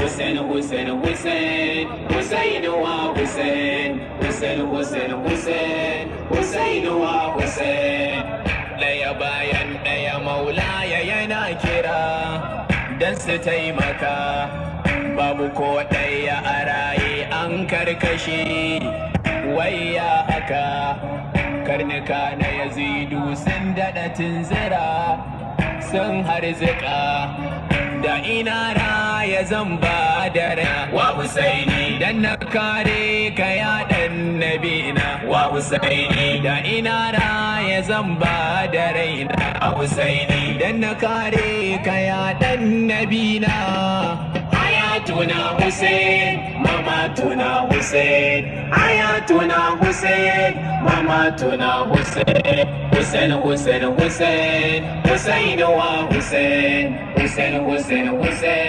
Hussein, Hussein, Hussein, Hussein wa Hussein, Hussein, Hussein, Hussein, Hussein wa Hussein. Ɗaya bayan ɗaya maulaya yana kira dan su taimaka, babu ko ɗaya a raye an karkashe. Wayya haka karnuka na Yazidu sun daɗa tunzira, sun harzika da ina raya zan ba da rai wa Husaini dan na kare ka ya dan nabina wa Husaini da ina raya zan ba da raina a Husaini dan na kare ka ya dan nabina. Hayatuna Hussein, mamatuna Hussein, hayatuna Hussein, mamatuna Hussein, Hussein, Hussein, Hussein, Hussein wa Hussein, Hussein, Hussein, Hussein.